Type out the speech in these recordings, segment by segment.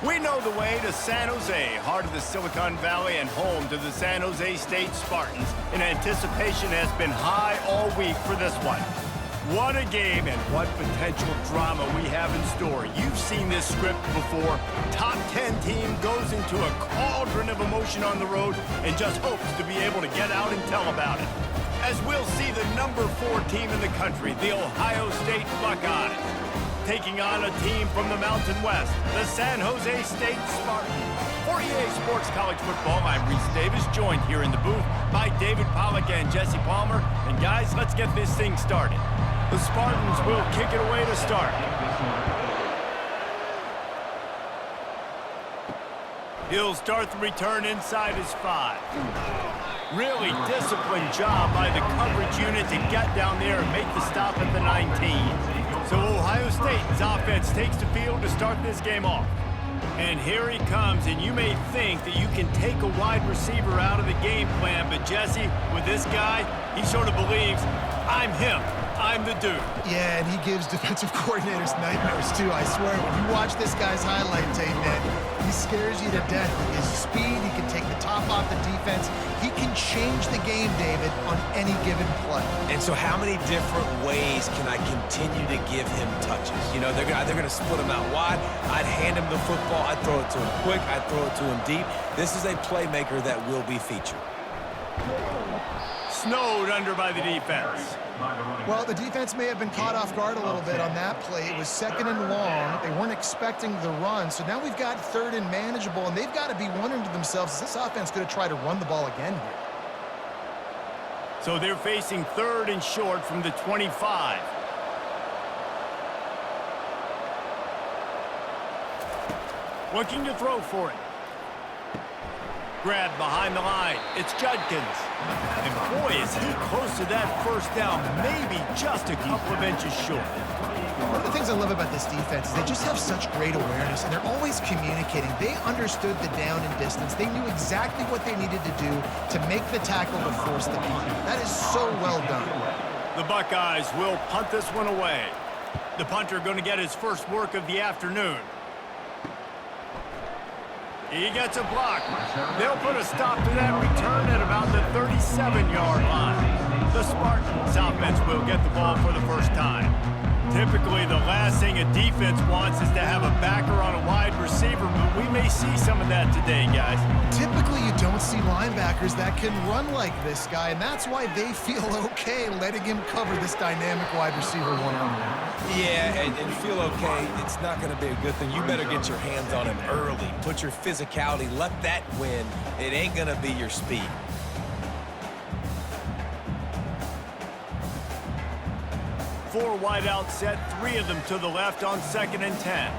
We know the way to San Jose, heart of the Silicon Valley and home to the San Jose State Spartans. And anticipation has been high all week for this one. What a game and what potential drama we have in store. You've seen this script before. Top 10 team goes into a cauldron of emotion on the road and just hopes to be able to get out and tell about it. As we'll see the number 4 team in the country, the Ohio State Buckeyes, taking on a team from the Mountain West, the San Jose State Spartans. For EA Sports College Football, I'm Reese Davis, joined here in the booth by David Pollack and Jesse Palmer. And guys, let's get this thing started. The Spartans will kick it away to start. He'll start the return inside his 5. Really disciplined job by the coverage unit to get down there and make the stop at the 19. So Ohio State's offense takes the field to start this game off. And here he comes, and you may think that you can take a wide receiver out of the game plan, but Jesse, with this guy, he sort of believes, I'm him. I'm the dude. Yeah, and he gives defensive coordinators nightmares, too, I swear. When you watch this guy's highlight tape, man, he scares you to death with his speed. He can take the top off the defense. He can change the game, David, on any given play. And so how many different ways can I continue to give him touches? You know, they're going to split him out wide. I'd hand him the football. I'd throw it to him quick. I'd throw it to him deep. This is a playmaker that will be featured. Snowed under by the defense. Well, the defense may have been caught off guard a little bit on that play. It was 2nd and long. They weren't expecting the run. So now we've got 3rd and manageable, and they've got to be wondering to themselves, is this offense going to try to run the ball again here? So they're facing 3rd and short from the 25. Looking to throw for it. Grabbed behind the line. It's Judkins. And boy, is he close to that first down, maybe just a couple of inches short. One of the things I love about this defense is they just have such great awareness, and they're always communicating. They understood the down and distance. They knew exactly what they needed to do to make the tackle to force the punt. That is so well done. The Buckeyes will punt this one away. The punter going to get his first work of the afternoon. He gets a block. They'll put a stop to that return at about the 37-yard line. The Spartans offense will get the ball for the first time. Typically, the last thing a defense wants is to have a backer on a wide receiver, but we may see some of that today, guys. Typically, you don't see linebackers that can run like this guy, and that's why they feel okay letting him cover this dynamic wide receiver one-on-one. Yeah, and feel okay. It's not going to be a good thing. You better get your hands on him early. Put your physicality. Let that win. It ain't going to be your speed. Four wide out set, 3 of them to the left on 2nd and 10.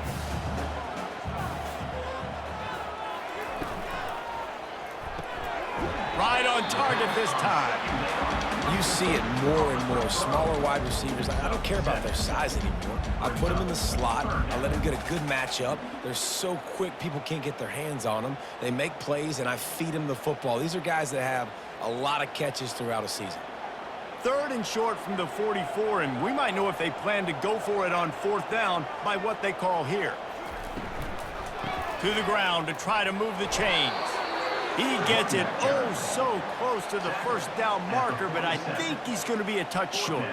Right on target this time. You see it more and more. Smaller wide receivers. I don't care about their size anymore. I put them in the slot. I let them get a good matchup. They're so quick, people can't get their hands on them. They make plays, and I feed them the football. These are guys that have a lot of catches throughout a season. 3rd and short from the 44, and we might know if they plan to go for it on 4th down by what they call here. To the ground to try to move the chains. He gets it oh so close to the first down marker, but I think he's going to be a touch short.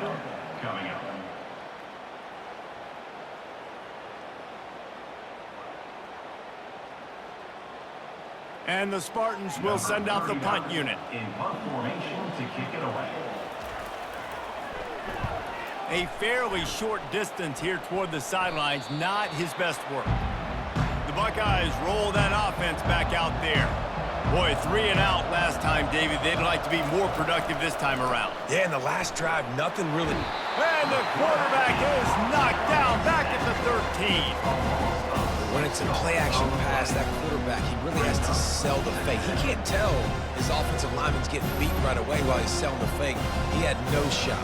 And the Spartans will send out the punt unit. In punt formation to kick it away. A fairly short distance here toward the sidelines, not his best work. The Buckeyes roll that offense back out there. Boy, 3 and out last time, David. They'd like to be more productive this time around. Yeah, in the last drive, nothing really. And the quarterback is knocked down back at the 13. When it's a play-action pass, that quarterback, he really has to sell the fake. He can't tell his offensive lineman's getting beat right away while he's selling the fake. He had no shot.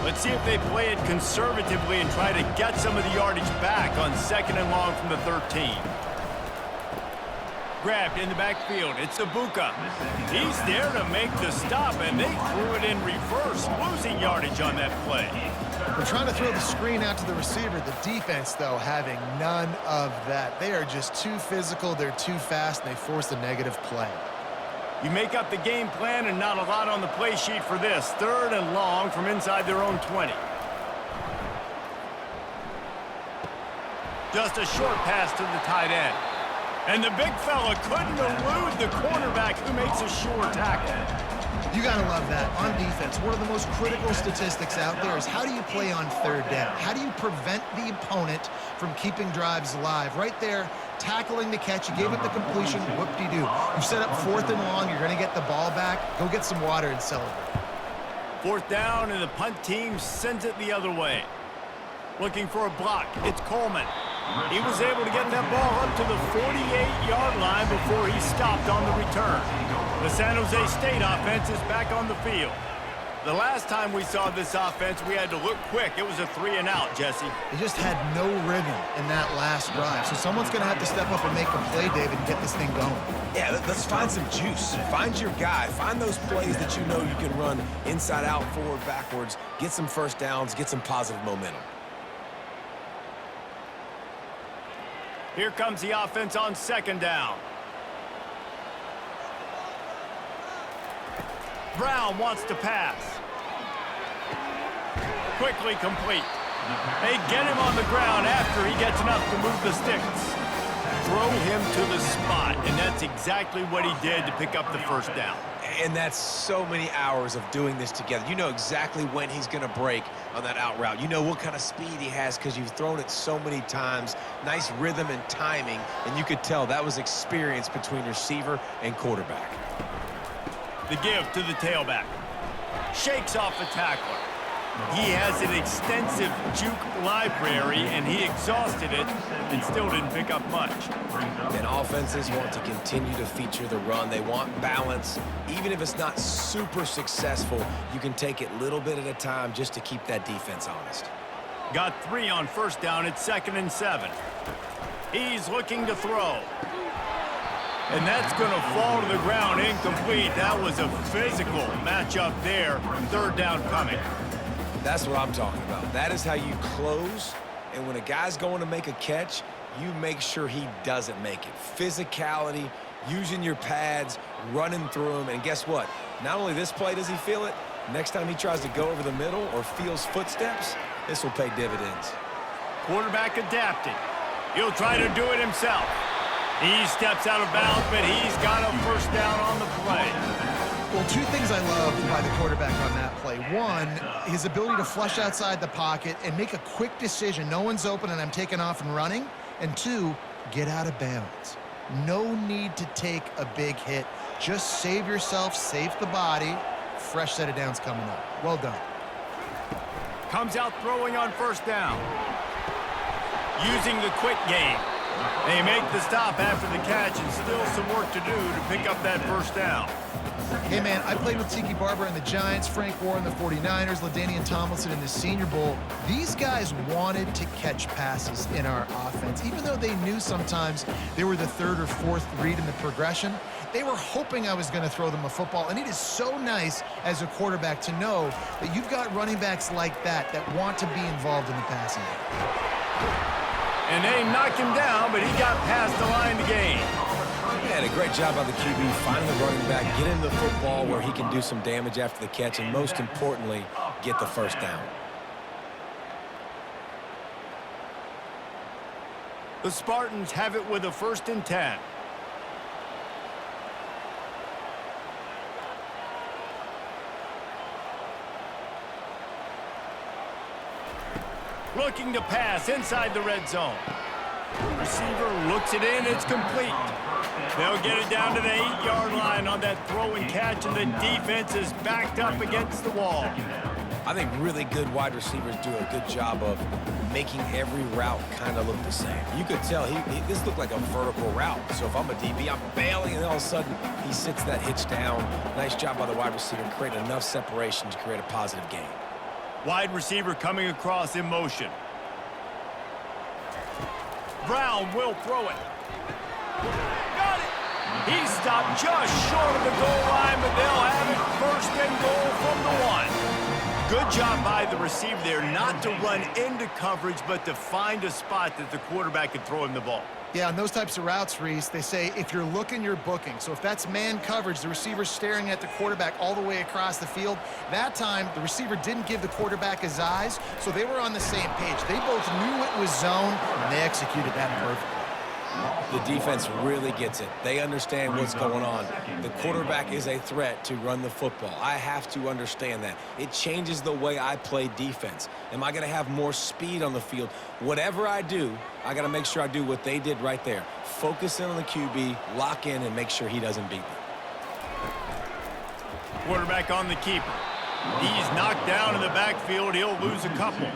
Let's see if they play it conservatively and try to get some of the yardage back on 2nd and long from the 13. grabbed in the backfield. It's Ibuka. He's there to make the stop, and they threw it in reverse, losing yardage on that play. They're trying to throw the screen out to the receiver. The defense, though, having none of that. They are just too physical, they're too fast, and they force a negative play. You make up the game plan and not a lot on the play sheet for this. 3rd and long from inside their own 20. Just a short pass to the tight end. And the big fella couldn't elude the cornerback who makes a sure tackle. You got to love that. On defense, one of the most critical statistics out there is how do you play on 3rd down? How do you prevent the opponent from keeping drives alive? Right there, tackling the catch. You gave it the completion. Whoop-de-doo. You set up 4th and long. You're going to get the ball back. Go get some water and celebrate. 4th down, and the punt team sends it the other way. Looking for a block. It's Coleman. He was able to get that ball up to the 48-yard line before he stopped on the return. The San Jose State offense is back on the field. The last time we saw this offense, we had to look quick. It was a 3-and-out, Jesse. They just had no rhythm in that last drive. So someone's going to have to step up and make a play, David, and get this thing going. Yeah, let's find some juice. Find your guy. Find those plays that you know you can run inside out, forward, backwards. Get some first downs. Get some positive momentum. Here comes the offense on 2nd down. Brown wants to pass. Quickly complete. They get him on the ground after he gets enough to move the sticks. Throw him to the spot, and that's exactly what he did to pick up the 1st down. And that's so many hours of doing this together. You know exactly when he's going to break on that out route. You know what kind of speed he has because you've thrown it so many times. Nice rhythm and timing, and you could tell that was experience between receiver and quarterback. The give to the tailback. Shakes off the tackler. He has an extensive juke library, and he exhausted it and still didn't pick up much. And offenses want to continue to feature the run. They want balance. Even if it's not super successful, you can take it little bit at a time just to keep that defense honest. Got 3 on 1st down. It's 2nd and 7. He's looking to throw. And that's going to fall to the ground incomplete. That was a physical matchup there. 3rd down coming. That's what I'm talking about. That is how you close. And when a guy's going to make a catch, you make sure he doesn't make it. Physicality, using your pads, running through them. And guess what? Not only this play does he feel it, next time he tries to go over the middle or feels footsteps, this will pay dividends. Quarterback adapting. He'll try to do it himself. He steps out of bounds, but he's got a 1st down on the play. Well, 2 things I loved by the quarterback on that play. 1, his ability to flush outside the pocket and make a quick decision. No one's open and I'm taking off and running. And 2, get out of bounds. No need to take a big hit. Just save yourself, save the body. Fresh set of downs coming up. Well done. Comes out throwing on 1st down. Using the quick game. They make the stop after the catch and still some work to do to pick up that 1st down. Hey, man, I played with Tiki Barber in the Giants, Frank Warren in the 49ers, LaDainian Tomlinson in the Senior Bowl. These guys wanted to catch passes in our offense. Even though they knew sometimes they were the 3rd or 4th read in the progression, they were hoping I was going to throw them a football. And it is so nice as a quarterback to know that you've got running backs like that want to be involved in the passing game. And they knocked him down, but he got past the line to gain. Yeah, a great job by the QB, finding the running back, get him the football where he can do some damage after the catch, and most importantly, get the 1st down. The Spartans have it with a 1st and 10. Looking to pass inside the red zone. Receiver looks it in. It's complete. They'll get it down to the 8-yard line on that throw and catch, and the defense is backed up against the wall. I think really good wide receivers do a good job of making every route kind of look the same. You could tell this looked like a vertical route. So if I'm a DB, I'm bailing, and then all of a sudden he sits that hitch down. Nice job by the wide receiver, create enough separation to create a positive gain. Wide receiver coming across in motion. Brown will throw it. Got it! He's stopped just short of the goal line, but they'll have it first and goal from the 1. Good job by the receiver there not to run into coverage, but to find a spot that the quarterback can throw him the ball. Yeah, on those types of routes, Reese, they say if you're looking, you're booking. So if that's man coverage, the receiver's staring at the quarterback all the way across the field. That time, the receiver didn't give the quarterback his eyes, so they were on the same page. They both knew it was zone, and they executed that perfectly. The defense really gets it. They understand what's going on. The quarterback is a threat to run the football. I have to understand that. It changes the way I play defense. Am I going to have more speed on the field? Whatever I do, I got to make sure I do what they did right there. Focus in on the QB, lock in, and make sure he doesn't beat me. Quarterback on the keeper. He's knocked down in the backfield. He'll lose a couple.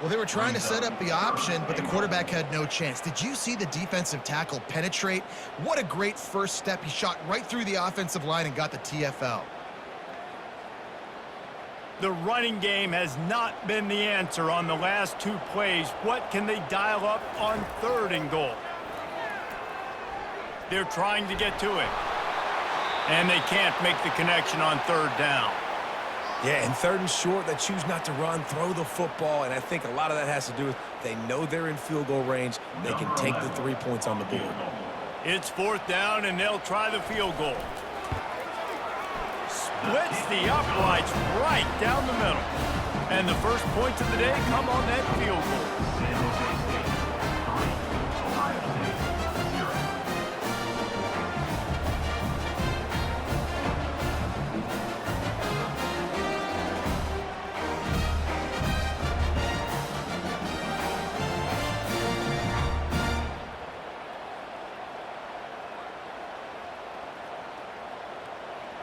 Well, they were trying to set up the option, but the quarterback had no chance. Did you see the defensive tackle penetrate? What a great first step. He shot right through the offensive line and got the TFL. The running game has not been the answer on the last 2 plays. What can they dial up on 3rd and goal? They're trying to get to it. And they can't make the connection on 3rd down. Yeah, and 3rd and short, they choose not to run, throw the football, and I think a lot of that has to do with they know they're in field goal range. They can take the 3 points on the board. It's 4th down, and they'll try the field goal. Splits the uprights right down the middle. And the first points of the day come on that field goal.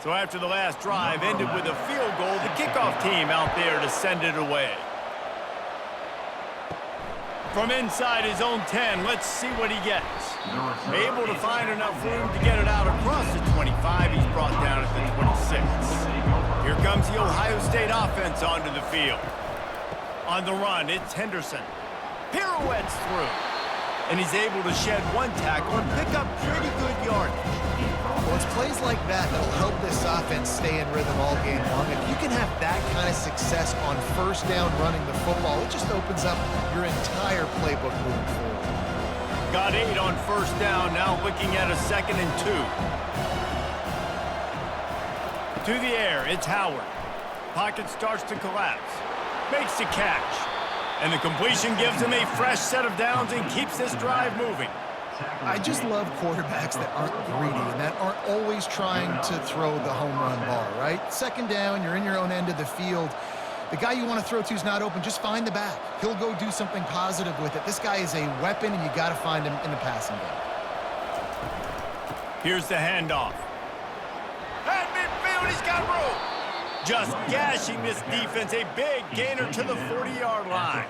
So after the last drive ended with a field goal, the kickoff team out there to send it away. From inside his own 10, let's see what he gets. Able to find enough room to get it out across the 25. He's brought down at the 26. Here comes the Ohio State offense onto the field. On the run, it's Henderson. Pirouettes through. And he's able to shed 1 tackle and pick up pretty good yardage. Well, it's plays like that that'll help this offense stay in rhythm all game long. If you can have that kind of success on 1st down running the football, it just opens up your entire playbook moving forward. Got 8 on 1st down, now looking at a 2nd and 2. To the air, it's Howard. Pocket starts to collapse. Makes the catch. And the completion gives him a fresh set of downs and keeps this drive moving. I just love quarterbacks that aren't greedy and that aren't always trying to throw the home run ball, right? 2nd down, you're in your own end of the field. The guy you want to throw to is not open. Just find the back. He'll go do something positive with it. This guy is a weapon, and you got to find him in the passing game. Here's the handoff. At midfield, he's got room. Just gashing this defense, a big gainer to the 40-yard line.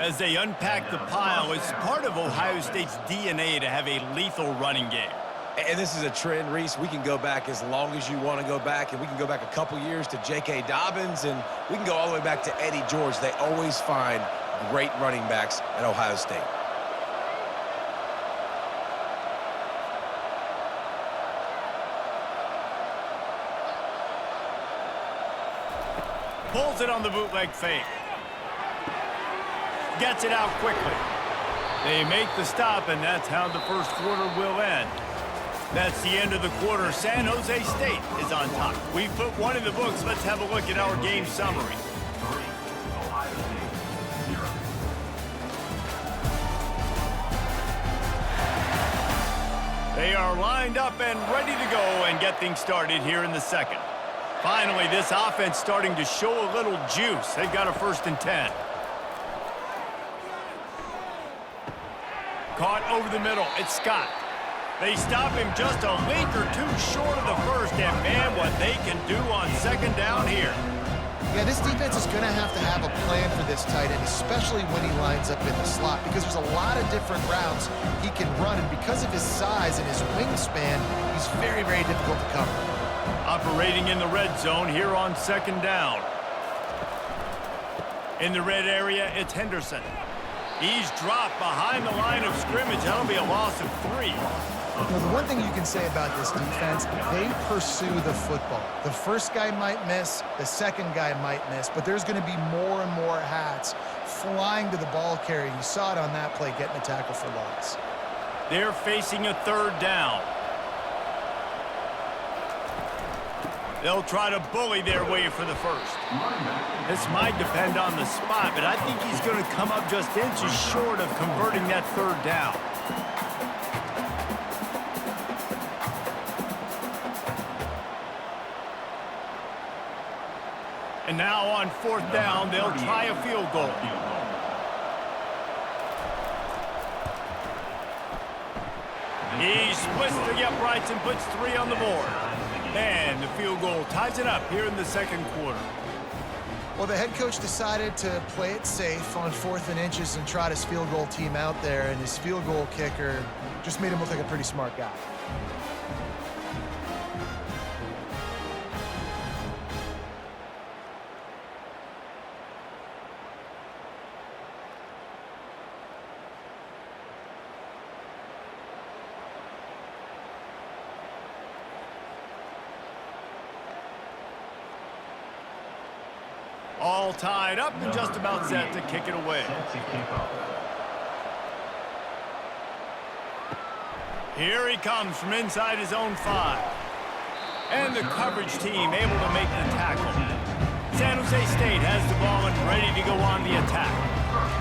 As they unpack the pile, it's part of Ohio State's DNA to have a lethal running game. And this is a trend, Reese. We can go back as long as you want to go back, and we can go back a couple years to J.K. Dobbins, and we can go all the way back to Eddie George. They always find great running backs at Ohio State. Pulls it on the bootleg fake. Gets it out quickly. They make the stop, and that's how the first quarter will end. That's the end of the quarter. San Jose State is on top. We've put 1 in the books. Let's have a look at our game summary. They are lined up and ready to go and get things started here in the 2nd. Finally, this offense starting to show a little juice. They've got a 1st and 10. Caught over the middle. It's Scott. They stop him just a link or 2 short of the 1st, and man, what they can do on 2nd down here. Yeah, this defense is going to have a plan for this tight end, especially when he lines up in the slot, because there's a lot of different routes he can run, and because of his size and his wingspan, he's very, very difficult to cover. Operating in the red zone here on 2nd down. In the red area, it's Henderson. He's dropped behind the line of scrimmage. That'll be a loss of 3. You know, the one thing you can say about this defense, they pursue the football. The first guy might miss, the second guy might miss, but there's going to be more and more hats flying to the ball carrier. You saw it on that play, getting a tackle for loss. They're facing a third down. They'll try to bully their way for the first. This might depend on the spot, but I think he's going to come up just inches short of converting that third down. And now on fourth down, they'll try a field goal. He splits the uprights and puts 3 on the board. And the field goal ties it up here in the second quarter. Well, the head coach decided to play it safe on 4th and inches and trot his field goal team out there, and his field goal kicker just made him look like a pretty smart guy. All tied up and just about set to kick it away. Here he comes from inside his own 5. And the coverage team able to make the tackle. San Jose State has the ball and ready to go on the attack.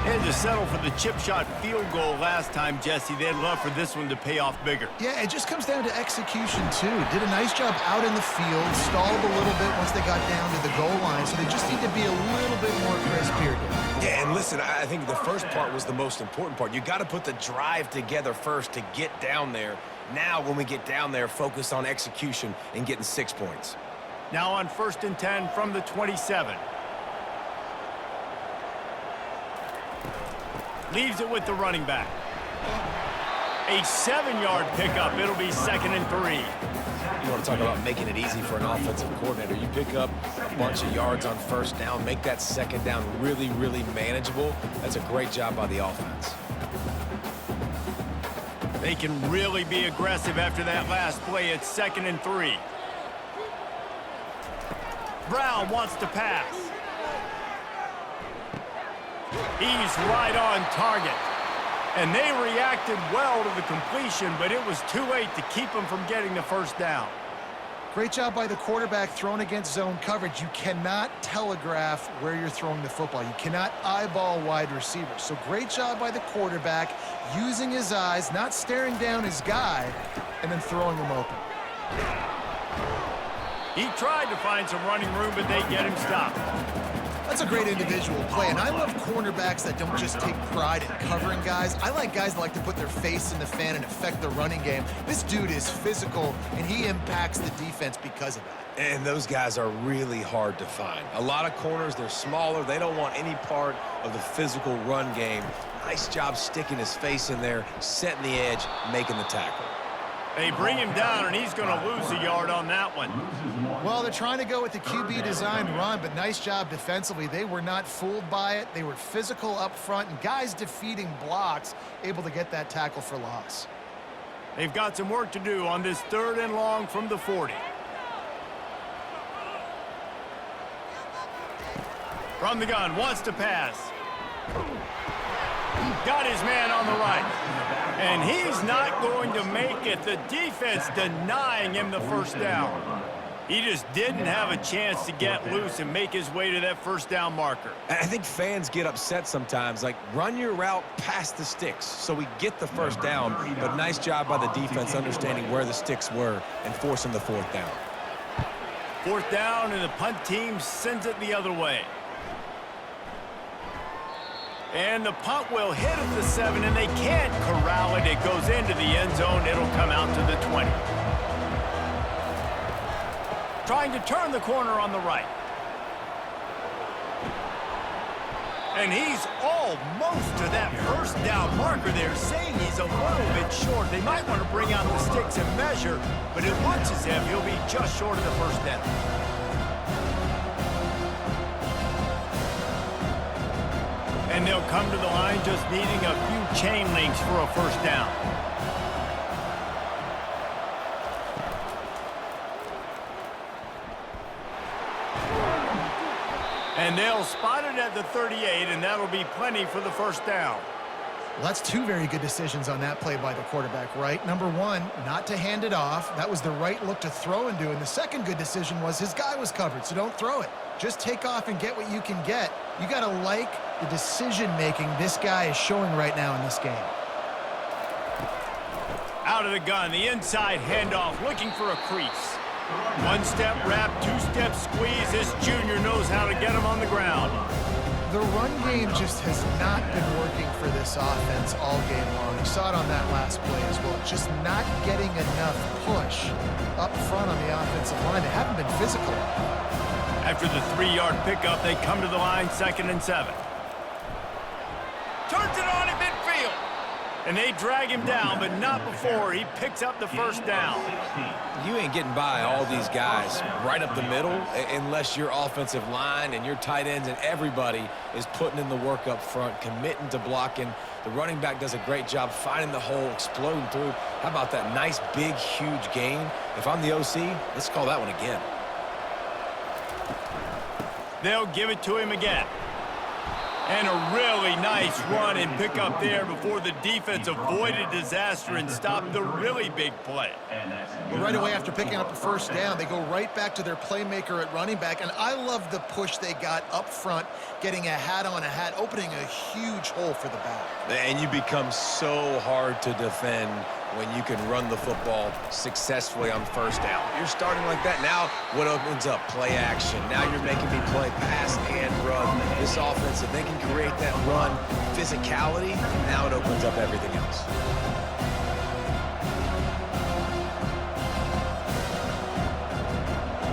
They had to settle for the chip shot field goal last time, Jesse. They'd love for this one to pay off bigger. Yeah, it just comes down to execution, too. Did a nice job out in the field, stalled a little bit once they got down to the goal line, so they just need to be a little bit more crisp here. Yeah, and listen, I think the first part was the most important part. You got to put the drive together first to get down there. Now, when we get down there, focus on execution and getting 6 points. Now on 1st and 10 from the 27. Leaves it with the running back. A 7-yard pickup. It'll be 2nd and 3. You want to talk about making it easy for an offensive coordinator. You pick up a bunch of yards on 1st down, make that 2nd down really, really manageable. That's a great job by the offense. They can really be aggressive after that last play. It's 2nd and 3. Brown wants to pass. He's right on target. And they reacted well to the completion, but it was too late to keep them from getting the 1st down. Great job by the quarterback thrown against zone coverage. You cannot telegraph where you're throwing the football. You cannot eyeball wide receivers. So great job by the quarterback using his eyes, not staring down his guy, and then throwing him open. He tried to find some running room, but they get him stopped. That's a great individual play, and I love cornerbacks that don't just take pride in covering guys. I like guys that like to put their face in the fan and affect the running game. This dude is physical, and he impacts the defense because of that. And those guys are really hard to find. A lot of corners, they're smaller. They don't want any part of the physical run game. Nice job sticking his face in there, setting the edge, making the tackle. They bring him down, and he's going to lose a yard on that one. Well, they're trying to go with the QB designed run, but nice job defensively. They were not fooled by it. They were physical up front, and guys defeating blocks, able to get that tackle for loss. They've got some work to do on this 3rd and long from the 40. From the gun, wants to pass. Got his man on the right. And he's not going to make it. The defense denying him the 1st down. He just didn't have a chance to get loose and make his way to that 1st down marker. I think fans get upset sometimes, like run your route past the sticks so we get the 1st down, but nice job by the defense understanding where the sticks were and forcing the 4th down. 4th down, and the punt team sends it the other way. And the punt will hit at the 7, and they can't corral it. It goes into the end zone. It'll come out to the 20. Trying to turn the corner on the right. And he's almost to that 1st down marker there, saying he's a little bit short. They might want to bring out the sticks and measure, but it looks as if he'll be just short of the 1st down. And they'll come to the line just needing a few chain links for a 1st down. And they'll spot it at the 38, and that'll be plenty for the first down. Well, that's two very good decisions on that play by the quarterback, right? Number one, not to hand it off. That was the right look to throw into. And the second good decision was his guy was covered, so don't throw it. Just take off and get what you can get. You got to like the decision-making this guy is showing right now in this game. Out of the gun, the inside handoff, looking for a crease. One-step wrap, two-step squeeze. This junior knows how to get him on the ground. The run game just has not been working for this offense all game long. You saw it on that last play as well. Just not getting enough push up front on the offensive line. They haven't been physical. After the 3-yard pickup, they come to the line, 2nd and 7. Turns it on in midfield. And they drag him down, but not before he picks up the first down. You ain't getting by all these guys right up the middle unless your offensive line and your tight ends and everybody is putting in the work up front, committing to blocking. The running back does a great job finding the hole, exploding through. How about that nice, big, huge gain? If I'm the OC, let's call that one again. They'll give it to him again. And a really nice run and pick up there before the defense avoided disaster and stopped the really big play. Well, right away after picking up the first down, they go right back to their playmaker at running back. And I love the push they got up front, getting a hat on a hat, opening a huge hole for the back. And you become so hard to defend when you can run the football successfully on first down. You're starting like that. Now what opens up? Play action. Now you're making me play pass and run. This offense, if they can create that run physicality, now it opens up everything else.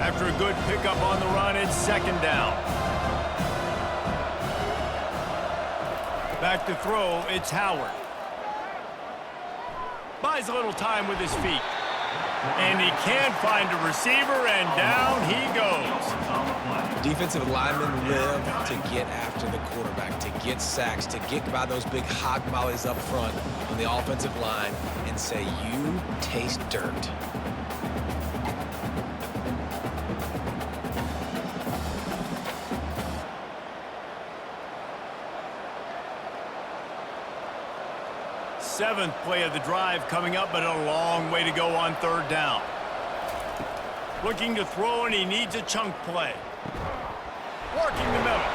After a good pickup on the run, it's 2nd down. Back to throw, it's Howard. Buys a little time with his feet. And he can't find a receiver, and down he goes. Defensive linemen live to get after the quarterback, to get sacks, to get by those big hog mollies up front on the offensive line and say, you taste dirt. Seventh play of the drive coming up, but a long way to go on 3rd down. Looking to throw, and he needs a chunk play. Working the middle.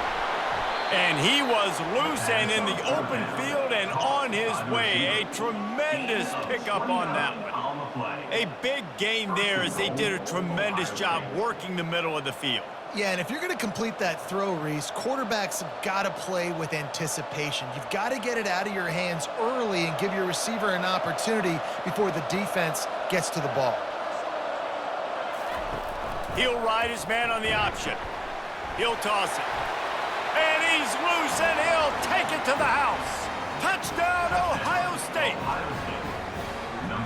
And he was loose and in the open field and on his way. A tremendous pickup on that one. A big gain there as they did a tremendous job working the middle of the field. Yeah, and if you're going to complete that throw, Reese, quarterbacks have got to play with anticipation. You've got to get it out of your hands early and give your receiver an opportunity before the defense gets to the ball. He'll ride his man on the option. He'll toss it. And he's loose, and he'll take it to the house. Touchdown, Ohio State.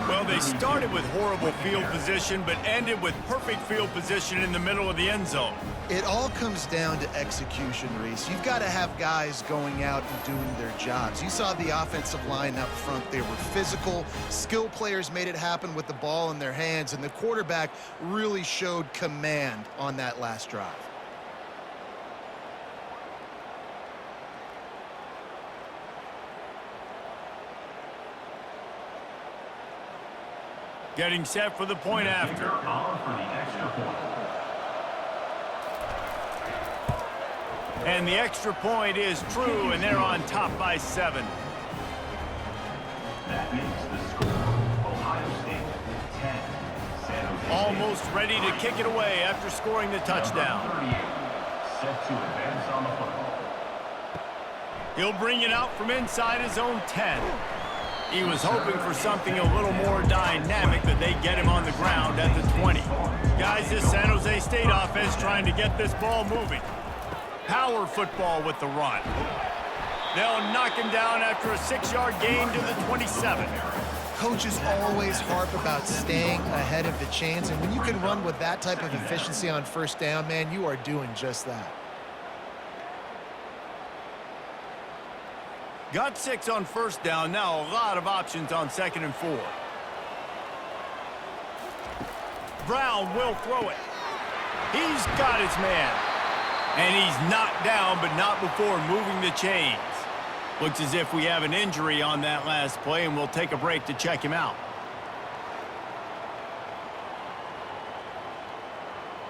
Well, they started with horrible field position, but ended with perfect field position in the middle of the end zone. It all comes down to execution, Reese. You've got to have guys going out and doing their jobs. You saw the offensive line up front. They were physical. Skill players made it happen with the ball in their hands, and the quarterback really showed command on that last drive. Getting set for the point after. And the extra point is true, and they're on top by 7. That makes the score Ohio State 10. San Jose Almost ready to kick it away after scoring the touchdown. Set to advance on the football. He'll bring it out from inside his own 10. He was hoping for something a little more dynamic, but they get him on the ground at the 20. Guys, this San Jose State offense trying to get this ball moving. Power football with the run. They'll knock him down after a 6-yard gain to the 27. Coaches always harp about staying ahead of the chains, and when you can run with that type of efficiency on first down, man, you are doing just that. Got 6 on first down. Now a lot of options on 2nd and 4. Brown will throw it. He's got his man. And he's knocked down, but not before moving the chains. Looks as if we have an injury on that last play, and we'll take a break to check him out.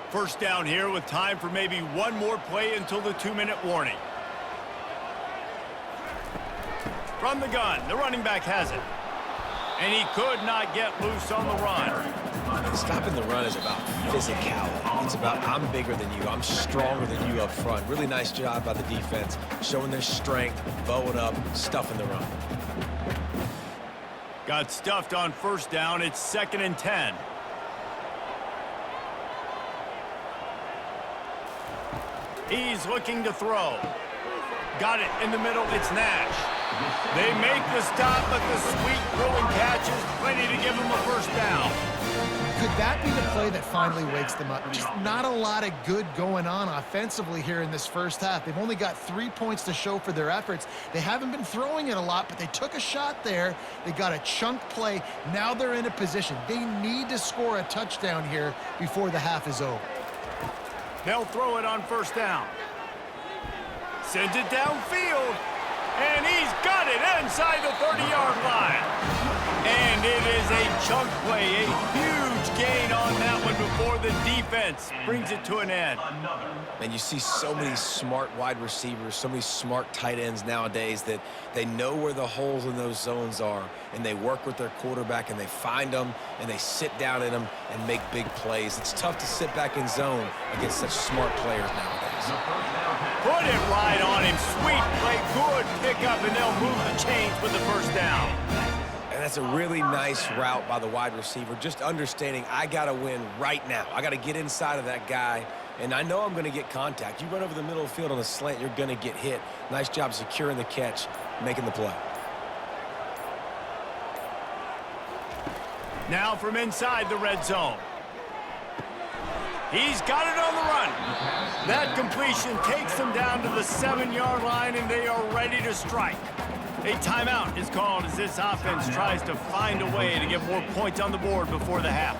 First down here with time for maybe one more play until the 2-minute warning. From the gun, the running back has it. And he could not get loose on the run. Stopping the run is about physicality. It's about I'm bigger than you. I'm stronger than you up front. Really nice job by the defense, showing their strength, bowing up, stuffing the run. Got stuffed on first down. It's 2nd and 10. He's looking to throw. Got it in the middle. It's Nash. They make the stop, but the sweet throwing catch is plenty to give them a first down. Could that be the play that finally wakes them up? Just not a lot of good going on offensively here in this first half. They've only got 3 points to show for their efforts. They haven't been throwing it a lot, but they took a shot there. They got a chunk play. Now they're in a position. They need to score a touchdown here before the half is over. They'll throw it on first down. Sends it downfield. And he's got it inside the 30-yard line. And it is a chunk play, a huge gain on that one before the defense brings it to an end. And you see so many smart wide receivers, so many smart tight ends nowadays that they know where the holes in those zones are, and they work with their quarterback, and they find them, and they sit down in them and make big plays. It's tough to sit back in zone against such smart players nowadays. Put it right on him. Sweet play, good pickup, and they'll move the chains with the first down. And that's a really nice route by the wide receiver, just understanding I got to win right now. I got to get inside of that guy, and I know I'm going to get contact. You run over the middle of the field on a slant, you're going to get hit. Nice job securing the catch, making the play. Now from inside the red zone. He's got it on the run. That completion takes them down to the 7-yard line, and they are ready to strike. A timeout is called as this offense tries to find a way to get more points on the board before the half.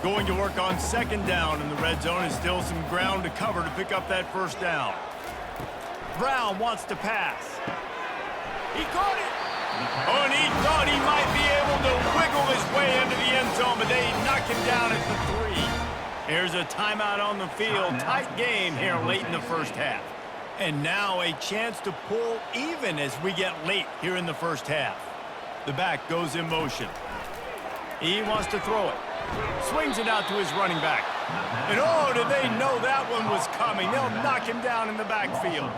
Going to work on 2nd down in the red zone, and still some ground to cover to pick up that first down. Brown wants to pass. He caught it. Oh, and he thought he might be able to wiggle his way into the end zone, but they knock him down at the 3. Here's a timeout on the field. Tight game here late in the first half. And now a chance to pull even as we get late here in the first half. The back goes in motion. He wants to throw it. Swings it out to his running back. And oh, did they know that one was coming? They'll knock him down in the backfield.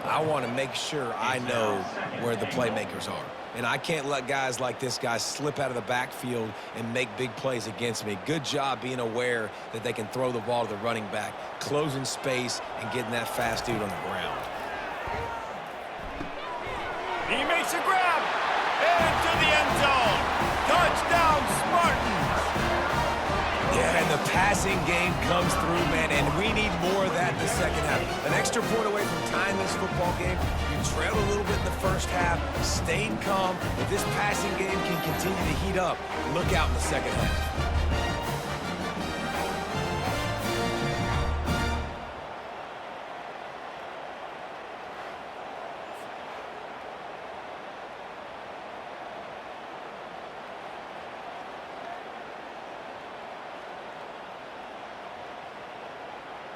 I want to make sure I know where the playmakers are. And I can't let guys like this guy slip out of the backfield and make big plays against me. Good job being aware that they can throw the ball to the running back, closing space, and getting that fast dude on the ground. He makes a grab. Into the end zone. Touchdown, Spartans. Yeah, and the passing game comes through, man, and we need more of that in the second half. An extra point away from tying this football game. You trailed a little bit in the first half, stayed calm. If this passing game can continue to heat up, look out in the second half.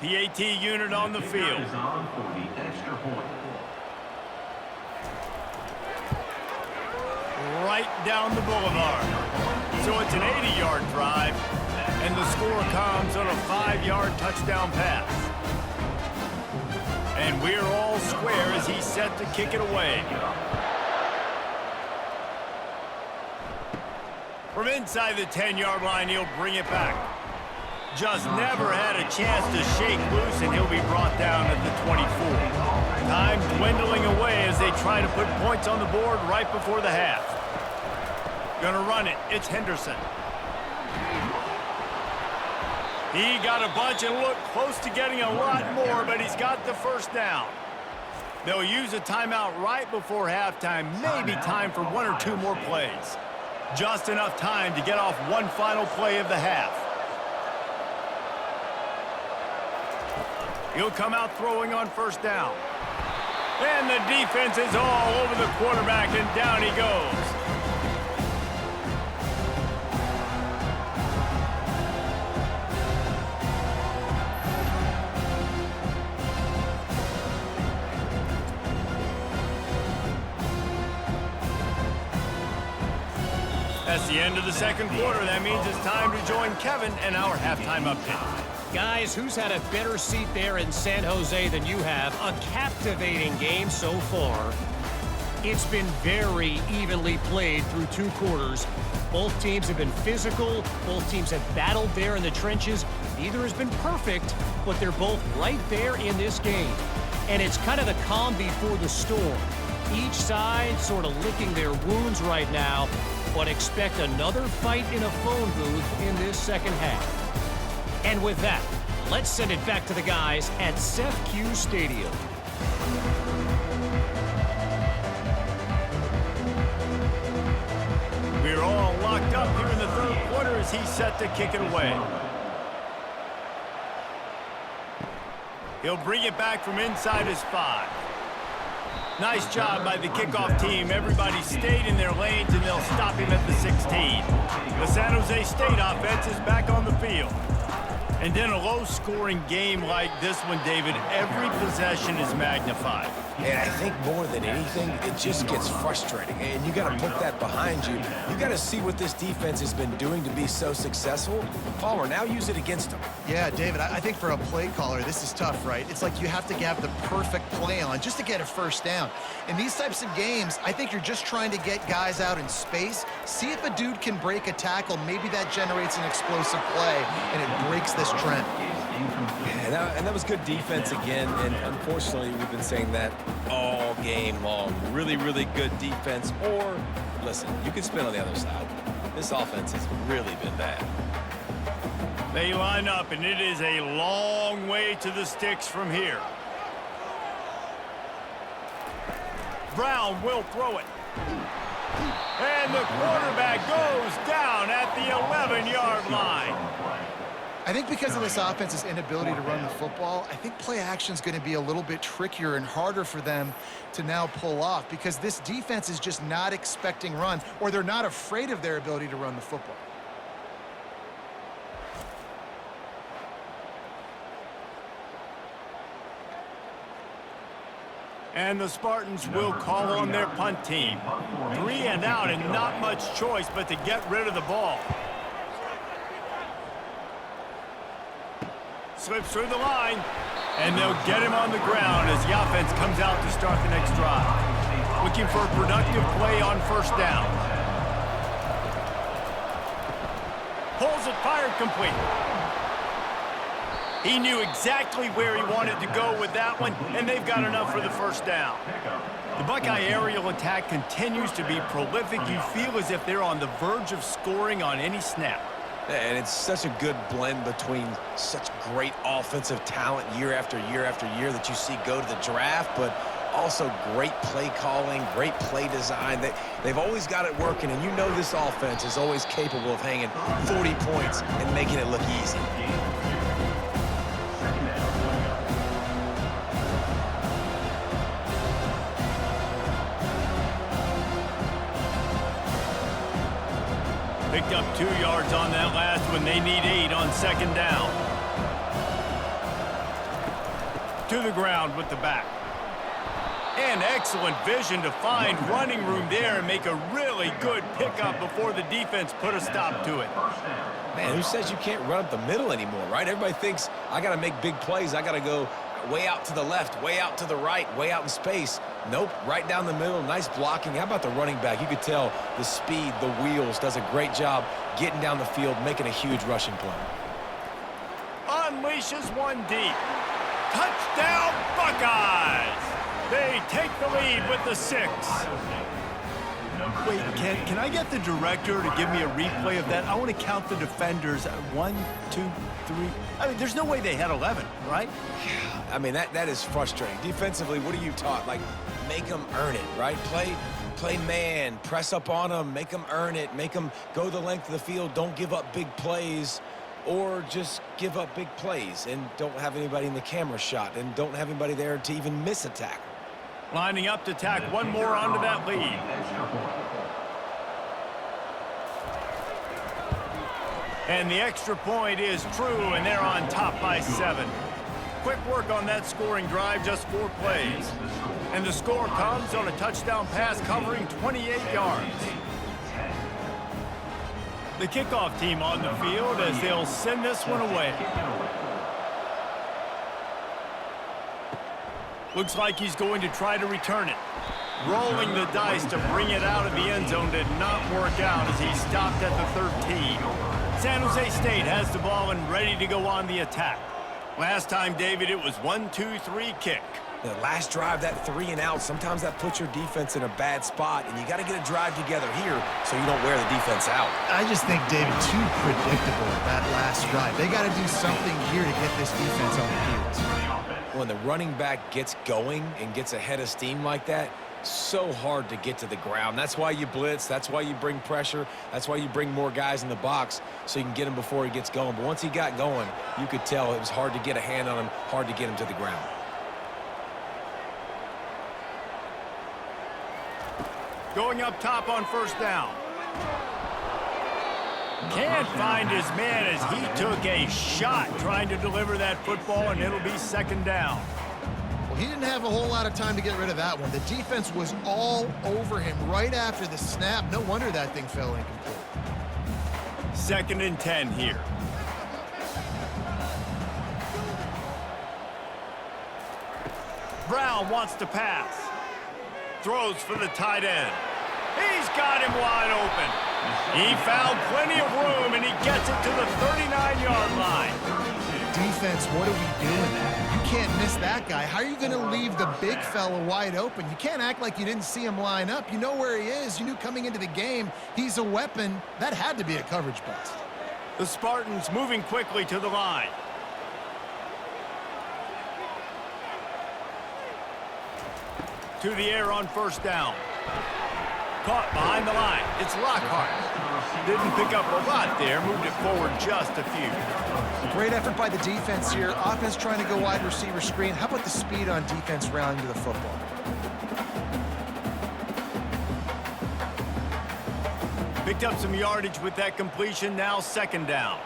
PAT unit on the field. Right down the boulevard. So it's an 80-yard drive, and the score comes on a 5-yard touchdown pass. And we're all square as he's set to kick it away. From inside the 10-yard line, he'll bring it back. Just never had a chance to shake loose, and he'll be brought down at the 24. Time dwindling away as they try to put points on the board right before the half. Gonna run it. It's Henderson. He got a bunch and looked close to getting a lot more, but he's got the first down. They'll use a timeout right before halftime. Maybe time for 1 or 2 more plays. Just enough time to get off one final play of the half. He'll come out throwing on first down. And the defense is all over the quarterback, and down he goes. That's the end of the second quarter. That means it's time to join Kevin and our halftime update. Guys, who's had a better seat there in San Jose than you have? A captivating game so far. It's been very evenly played through 2 quarters. Both teams have been physical. Both teams have battled there in the trenches. Neither has been perfect, but they're both right there in this game. And it's kind of the calm before the storm. Each side sort of licking their wounds right now, but expect another fight in a phone booth in this second half. And with that, let's send it back to the guys at Seth Q Stadium. We're all locked up here in the third quarter as he's set to kick it away. He'll bring it back from inside his 5. Nice job by the kickoff team. Everybody stayed in their lanes, and they'll stop him at the 16. The San Jose State offense is back on the field. And in a low-scoring game like this one, David, every possession is magnified. And I think more than anything, it just gets frustrating. And you got to put that behind you. You got to see what this defense has been doing to be so successful. Palmer, now use it against them. Yeah, David, I think for a play caller, this is tough, right? It's like you have to have the perfect play on just to get a first down. In these types of games, I think you're just trying to get guys out in space, see if a dude can break a tackle. Maybe that generates an explosive play, and it breaks this trend. And that was good defense again, and unfortunately, we've been saying that all game long. Really, really good defense, or, listen, you can spin on the other side. This offense has really been bad. They line up, and it is a long way to the sticks from here. Brown will throw it. And the quarterback goes down at the 11-yard line. I think because of this offense's inability to run the football, I think play action is going to be a little bit trickier and harder for them to now pull off because this defense is just not expecting runs, or they're not afraid of their ability to run the football. And the Spartans will call on their punt team. 3 and out, and not much choice but to get rid of the ball. Slips through the line, and they'll get him on the ground as the offense comes out to start the next drive. Looking for a productive play on first down. Pulls it, fired, complete. He knew exactly where he wanted to go with that one, and they've got enough for the first down. The Buckeye aerial attack continues to be prolific. You feel as if they're on the verge of scoring on any snap. And it's such a good blend between such great offensive talent year after year after year that you see go to the draft, but also great play calling, great play design. They've always got it working, and you know this offense is always capable of hanging 40 points and making it look easy. Picked up 2 yards on that last one. They need 8 on second down. To the ground with the back. And excellent vision to find running room there and make a really good pickup before the defense put a stop to it. Man, who says you can't run up the middle anymore, right? Everybody thinks I got to make big plays. I got to go way out to the left, way out to the right, way out in space. Nope, right down the middle, nice blocking. How about the running back? You could tell the speed, the wheels, does a great job getting down the field, making a huge rushing play. Unleashes one deep. Touchdown, Buckeyes! They take the lead with the 6. Wait, can I get the director to give me a replay of that? I want to count the defenders. 1, 2, 3. I mean, there's no way they had 11, right? I mean, that is frustrating. Defensively, what are you taught? Like, make them earn it, right? Play man, press up on them, make them earn it, make them go the length of the field, don't give up big plays. or just give up big plays and don't have anybody in the camera shot and don't have anybody there to even miss a tackle. Lining up to tack one more onto that lead. And the extra point is true, and they're on top by 7. Quick work on that scoring drive, just 4 plays. And the score comes on a touchdown pass covering 28 yards. The kickoff team on the field as they'll send this one away. Looks like he's going to try to return it. Rolling the dice to bring it out of the end zone did not work out as he stopped at the 13. San Jose State has the ball and ready to go on the attack. Last time, David, it was 1-2-3 kick. The last drive, that 3 and out, sometimes that puts your defense in a bad spot, and you got to get a drive together here so you don't wear the defense out. I just think, David, too predictable that last drive. They got to do something here to get this defense on the heels. When the running back gets going and gets ahead of steam like that, so hard to get to the ground. That's why you blitz. That's why you bring pressure. That's why you bring more guys in the box so you can get him before he gets going. But once he got going, you could tell it was hard to get a hand on him, hard to get him to the ground. Going up top on first down. Can't find his man as he took a shot trying to deliver that football, and it'll be second down. Well, he didn't have a whole lot of time to get rid of that one. The defense was all over him right after the snap. No wonder that thing fell incomplete. 2nd and 10 here. Brown wants to pass. Throws for the tight end. He's got him wide open. He found plenty of room, and he gets it to the 39-yard line. Defense, what are we doing? You can't miss that guy. How are you going to leave the big fella wide open? You can't act like you didn't see him line up. You know where he is. You knew coming into the game he's a weapon. That had to be a coverage bust. The Spartans moving quickly to the line. To the air on first down. Caught behind the line. It's Lockhart. Didn't pick up a lot there. Moved it forward just a few. Great effort by the defense here. Offense trying to go wide receiver screen. How about the speed on defense rounding to the football? Picked up some yardage with that completion. Now second down.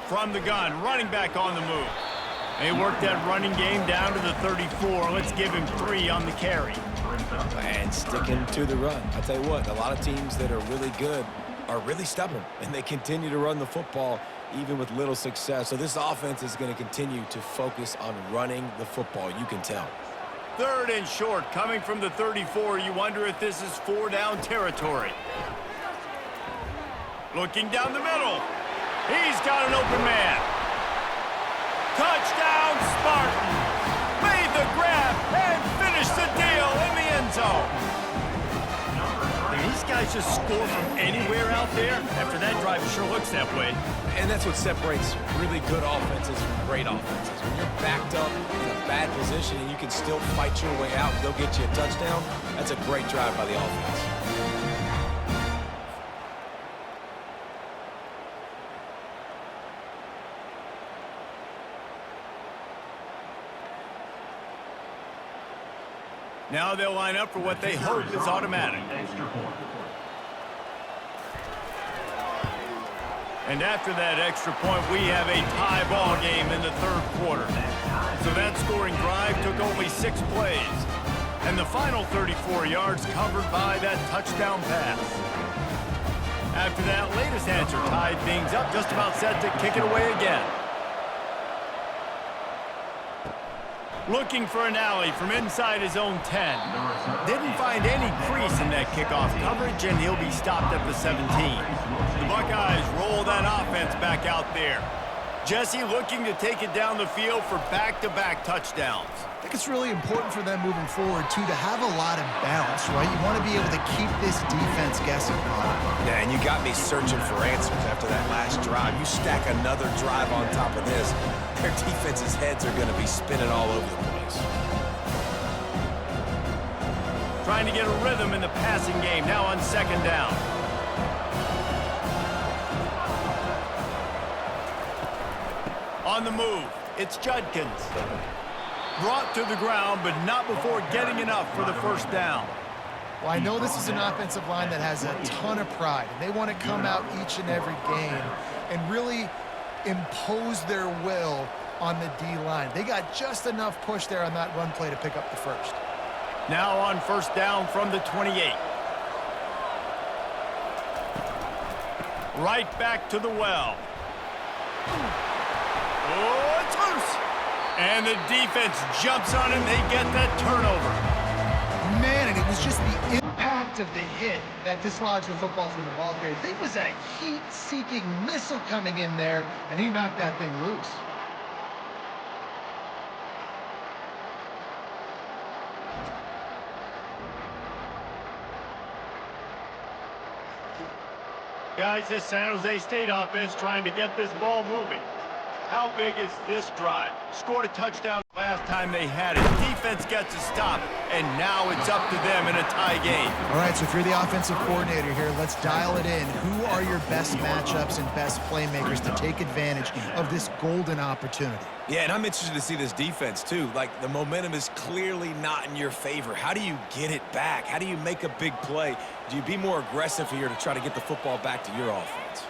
From the gun, running back on the move. They worked that running game down to the 34. Let's give him 3 on the carry. And sticking to the run. I'll tell you what, a lot of teams that are really good are really stubborn, and they continue to run the football even with little success. So this offense is going to continue to focus on running the football. You can tell. 3rd and short coming from the 34. You wonder if this is 4-down territory. Looking down the middle. He's got an open man. Touchdown, Spartan! Made the grab and finished the deal in the end zone. These guys just score from anywhere out there. After that drive, it sure looks that way. And that's what separates really good offenses from great offenses. When you're backed up in a bad position and you can still fight your way out and go get you a touchdown, that's a great drive by the offense. Now they'll line up for what they hope is automatic. And after that extra point, we have a tie ball game in the 3rd quarter. So that scoring drive took only 6 plays. And the final 34 yards covered by that touchdown pass. After that latest answer tied things up, just about set to kick it away again. Looking for an alley from inside his own 10. Didn't find any crease in that kickoff coverage, and he'll be stopped at the 17. The Buckeyes roll that offense back out there. Jesse looking to take it down the field for back-to-back touchdowns. I think it's really important for them moving forward, too, to have a lot of balance, right? You want to be able to keep this defense guessing. Yeah, and you got me searching for answers after that last drive. You stack another drive on top of this, their defense's heads are going to be spinning all over the place. Trying to get a rhythm in the passing game, now on second down. On the move, it's Judkins. Brought to the ground, but not before getting enough for the first down. Well, I know this is an offensive line that has a ton of pride, and they want to come out each and every game and really impose their will on the D-line. They got just enough push there on that run play to pick up the first. Now on first down from the 28. Right back to the well. Oh, it's loose. And the defense jumps on him. They get that turnover. Man, and it was just the impact of the hit that dislodged the football from the ball carrier. There was a heat-seeking missile coming in there, and he knocked that thing loose. Guys, this San Jose State offense trying to get this ball moving. How big is this drive? Scored a touchdown last time they had it. Defense gets a stop, and now it's up to them in a tie game. All right, so if you're the offensive coordinator here, let's dial it in. Who are your best matchups and best playmakers to take advantage of this golden opportunity? Yeah, and I'm interested to see this defense, too. Like, the momentum is clearly not in your favor. How do you get it back? How do you make a big play? Do you be more aggressive here to try to get the football back to your offense?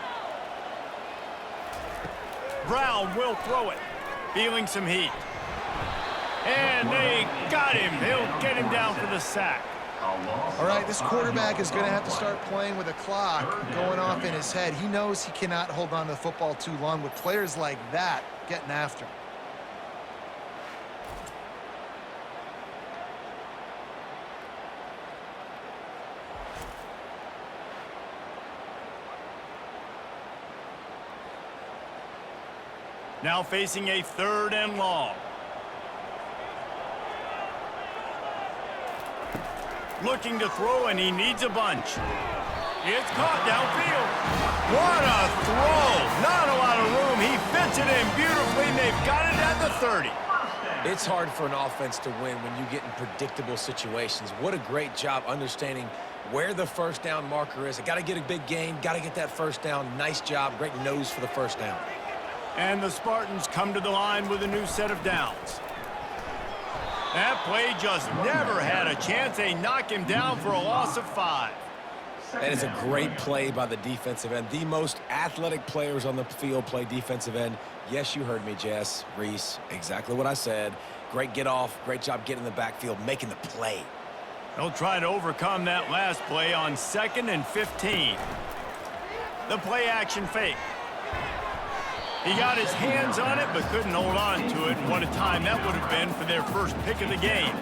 Brown will throw it. Feeling some heat. And they got him. They'll get him down for the sack. All right, this quarterback is going to have to start playing with a clock going off in his head. He knows he cannot hold on to the football too long with players like that getting after him. Now facing a 3rd and long. Looking to throw, and he needs a bunch. It's caught downfield. What a throw. Not a lot of room. He fits it in beautifully, and they've got it at the 30. It's hard for an offense to win when you get in predictable situations. What a great job understanding where the first down marker is. I got to get a big gain, got to get that first down. Nice job, great nose for the first down. And the Spartans come to the line with a new set of downs. That play just never had a chance. They knock him down for a loss of 5. That is a great play by the defensive end. The most athletic players on the field play defensive end. Yes, you heard me, Jess, Reese. Exactly what I said. Great get off. Great job getting in the backfield, making the play. They'll try to overcome that last play on 2nd and 15. The play action fake. He got his hands on it, but couldn't hold on to it. And what a time that would have been for their first pick of the game.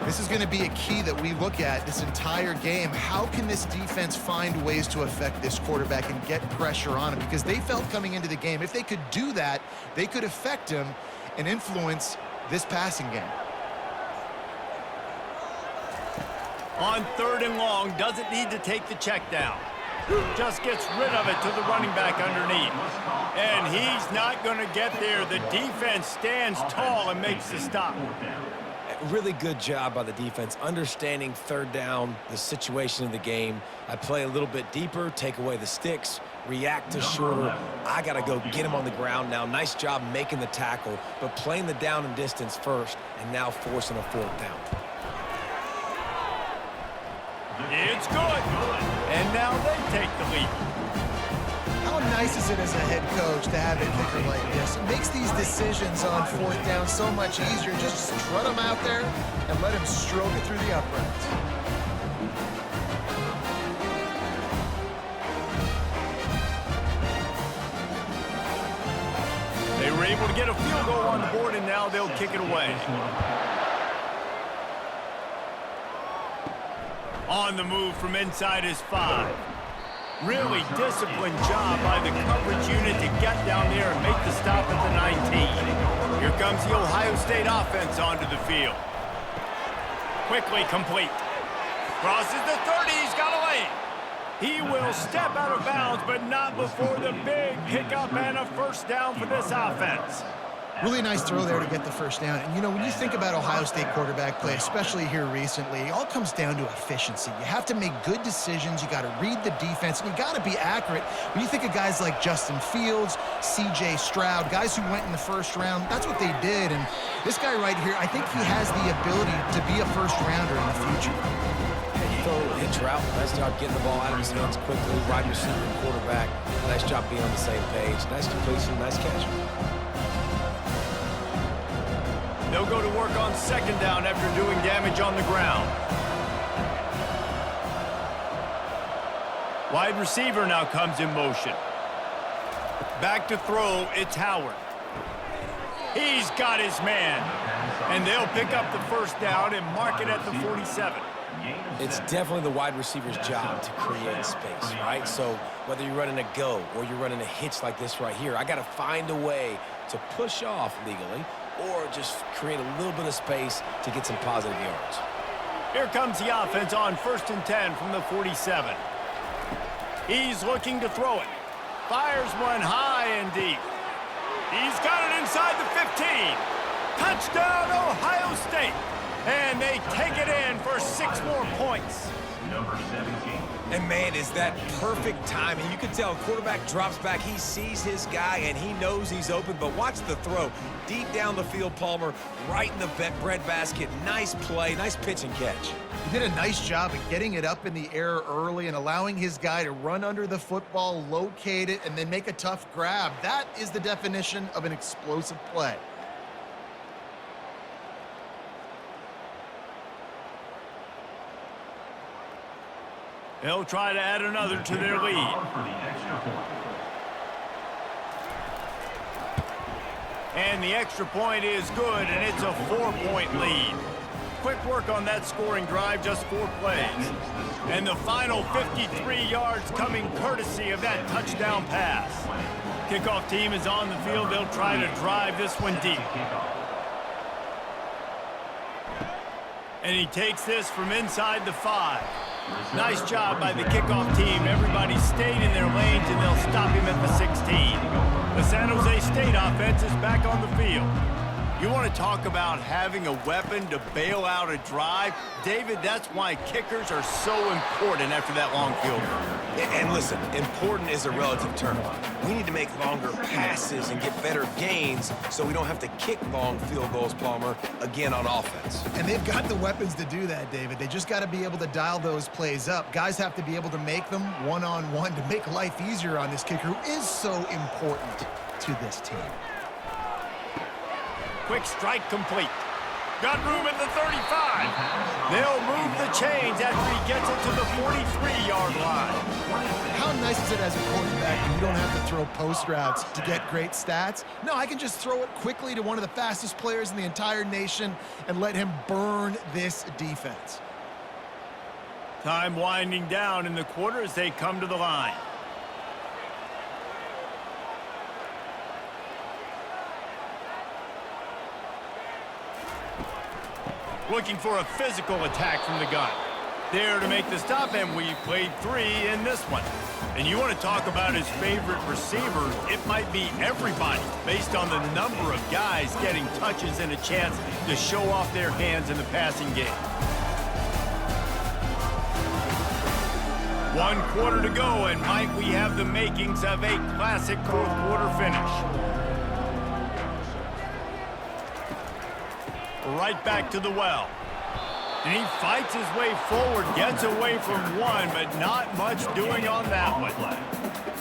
This is going to be a key that we look at this entire game. How can this defense find ways to affect this quarterback and get pressure on him? Because they felt coming into the game, if they could do that, they could affect him and influence this passing game. On 3rd and long, doesn't need to take the check down. Just gets rid of it to the running back underneath. And he's not going to get there. The defense stands tall and makes the stop. Really good job by the defense, understanding 3rd down, the situation of the game. I play a little bit deeper, take away the sticks, react to shorter. I got to go get him on the ground now. Nice job making the tackle, but playing the down and distance first, and now forcing a 4th down. It's good. And now they take the lead. How nice is it as a head coach to have a kicker like this? It makes these decisions on 4th down so much easier. Just strut him out there and let him stroke it through the uprights. They were able to get a field goal on the board, and now they'll kick it away. On the move from inside his 5. Really disciplined job by the coverage unit to get down there and make the stop at the 19. Here comes the Ohio State offense onto the field. Quickly complete. Crosses the 30. He's got a lane. He will step out of bounds, but not before the big pickup and a first down for this offense. Really nice throw there to get the first down. And, you know, when you think about Ohio State quarterback play, especially here recently, it all comes down to efficiency. You have to make good decisions. You got to read the defense, and you got to be accurate. When you think of guys like Justin Fields, C.J. Stroud, guys who went in the first round, that's what they did. And this guy right here, I think he has the ability to be a first-rounder in the future. Throw hitch route. Nice job getting the ball out of his hands quickly. Wide receiver and quarterback. Nice job being on the same page. Nice completion. Nice catch. They'll go to work on second down after doing damage on the ground. Wide receiver now comes in motion. Back to throw, it's Howard. He's got his man. And they'll pick up the first down and mark it at the 47. It's definitely the wide receiver's job to create space, right? So whether you're running a go or you're running a hitch like this right here, I got to find a way to push off legally or just create a little bit of space to get some positive yards. Here comes the offense on 1st and 10 from the 47. He's looking to throw it. Fires one high and deep. He's got it inside the 15. Touchdown, Ohio State. And they take it in for 6 more points. Number 17. And, man, is that perfect timing. You can tell quarterback drops back. He sees his guy, and he knows he's open. But watch the throw. Deep down the field, Palmer, right in the breadbasket. Nice play, nice pitch and catch. He did a nice job of getting it up in the air early and allowing his guy to run under the football, locate it, and then make a tough grab. That is the definition of an explosive play. They'll try to add another to their lead. For the extra point. And the extra point is good, and it's a 4-point lead. Quick work on that scoring drive, just 4 plays. And the final 53 yards coming courtesy of that touchdown pass. Kickoff team is on the field. They'll try to drive this one deep. And he takes this from inside the 5. Nice job by the kickoff team. Everybody stayed in their lanes, and they'll stop him at the 16. The San Jose State offense is back on the field. You want to talk about having a weapon to bail out a drive? David, that's why kickers are so important after that long field goal. And listen, important is a relative term. We need to make longer passes and get better gains so we don't have to kick long field goals, Palmer, again on offense. And they've got the weapons to do that, David. They just got to be able to dial those plays up. Guys have to be able to make them one-on-one to make life easier on this kicker who is so important to this team. Quick strike complete. Got room at the 35. They'll move the chains after he gets it to the 43-yard line. How nice is it as a quarterback when you don't have to throw post routes to get great stats? No, I can just throw it quickly to one of the fastest players in the entire nation and let him burn this defense. Time winding down in the quarter as they come to the line. Looking for a physical attack from the gun. There to make the stop, and we played 3 in this one. And you want to talk about his favorite receiver, it might be everybody, based on the number of guys getting touches and a chance to show off their hands in the passing game. 1 quarter to go, and might we have the makings of a classic 4th quarter finish. Right back to the well. And he fights his way forward, gets away from one, but not much doing on that one.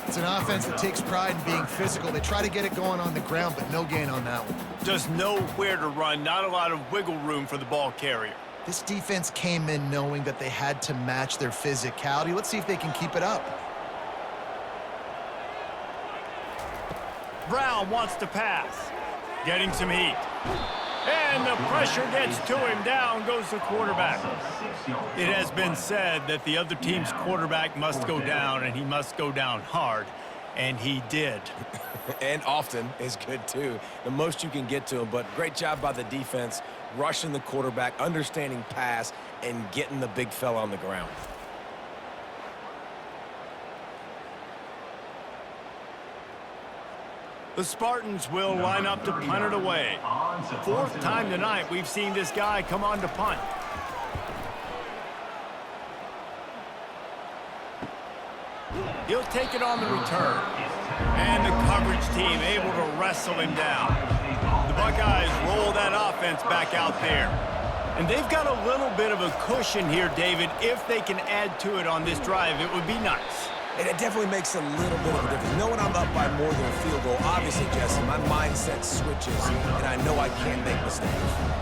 It's an offense that takes pride in being physical. They try to get it going on the ground, but no gain on that one. Just nowhere to run, not a lot of wiggle room for the ball carrier. This defense came in knowing that they had to match their physicality. Let's see if they can keep it up. Brown wants to pass. Getting some heat. And the pressure gets to him. Down goes the quarterback. It has been said that the other team's quarterback must go down, and he must go down hard. And he did. And often is good, too. The most you can get to him, but great job by the defense, rushing the quarterback, understanding pass, and getting the big fella on the ground. The Spartans will line up to punt it away. Fourth time tonight we've seen this guy come on to punt. He'll take it on the return. And the coverage team able to wrestle him down. The Buckeyes roll that offense back out there. And they've got a little bit of a cushion here, David. If they can add to it on this drive, it would be nice. And it definitely makes a little bit of a difference. Knowing I'm up by more than a field goal, obviously, Jesse, my mindset switches, and I know I can't make mistakes.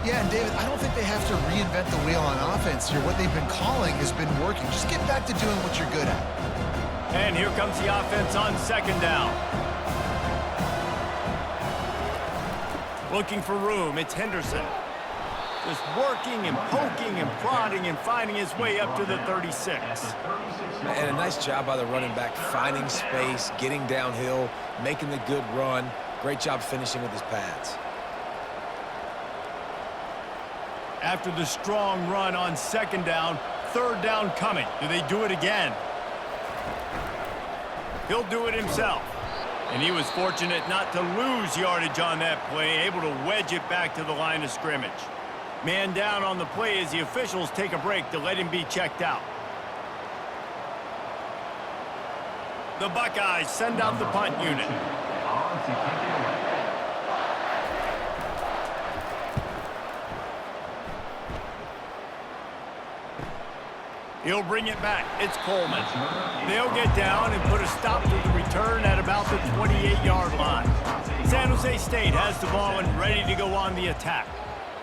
Yeah, and David, I don't think they have to reinvent the wheel on offense here. What they've been calling has been working. Just get back to doing what you're good at. And here comes the offense on second down. Looking for room, it's Henderson. Just working and poking and prodding and finding his way up to the 36. And a nice job by the running back, finding space, getting downhill, making the good run. Great job finishing with his pads. After the strong run on second down, third down coming. Do they do it again? He'll do it himself. And he was fortunate not to lose yardage on that play, able to wedge it back to the line of scrimmage. Man down on the play as the officials take a break to let him be checked out. The Buckeyes send out the punt unit. He'll bring it back. It's Coleman. They'll get down and put a stop to the return at about the 28-yard line. San Jose State has the ball and ready to go on the attack.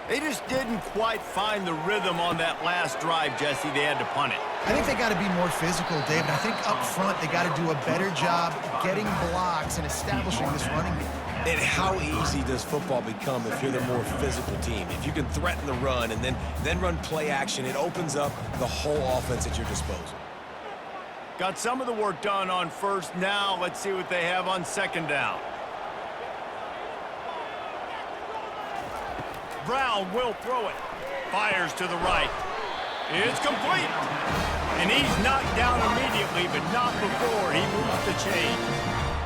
They just didn't quite find the rhythm on that last drive, Jesse. They had to punt it. I think they got to be more physical, David. I think up front they got to do a better job getting blocks and establishing this running game. And how easy does football become if you're the more physical team? If you can threaten the run and then run play action, it opens up the whole offense at your disposal. Got some of the work done on first. Now let's see what they have on second down. Brown will throw it. Fires to the right. It's complete. And he's knocked down immediately, but not before he moves the chain.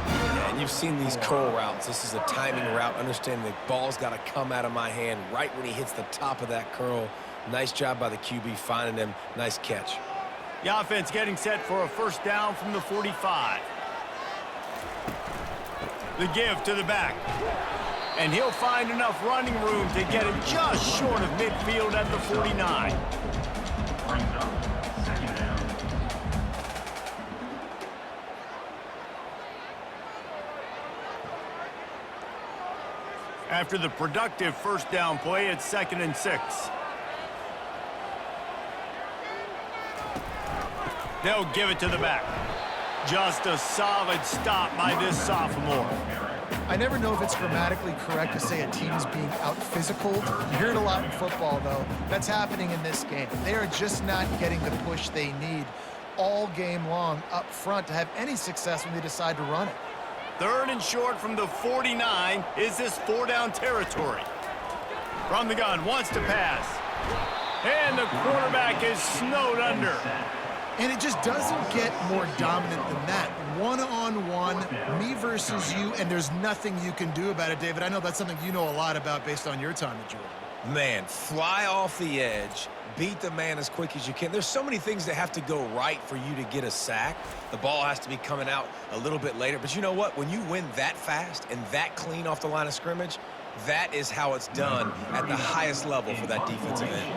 Yeah, and you've seen these curl routes. This is a timing route. Understanding the ball's got to come out of my hand right when he hits the top of that curl. Nice job by the QB finding him. Nice catch. The offense getting set for a first down from the 45. The give to the back. And he'll find enough running room to get it just short of midfield at the 49. After the productive first down play, it's 2nd and 6. They'll give it to the back. Just a solid stop by this sophomore. I never know if it's grammatically correct to say a team is being out-physical. You hear it a lot in football, though. That's happening in this game. They are just not getting the push they need all game long up front to have any success when they decide to run it. 3rd and short from the 49. Is this 4-down territory? From the gun, wants to pass. And the quarterback is snowed under. And it just doesn't get more dominant than that. One-on-one, me versus you, and there's nothing you can do about it, David. I know that's something you know a lot about based on your time at Georgia. Man, fly off the edge, beat the man as quick as you can. There's so many things that have to go right for you to get a sack. The ball has to be coming out a little bit later. But you know what? When you win that fast and that clean off the line of scrimmage, that is how it's done at the highest level for that defensive end.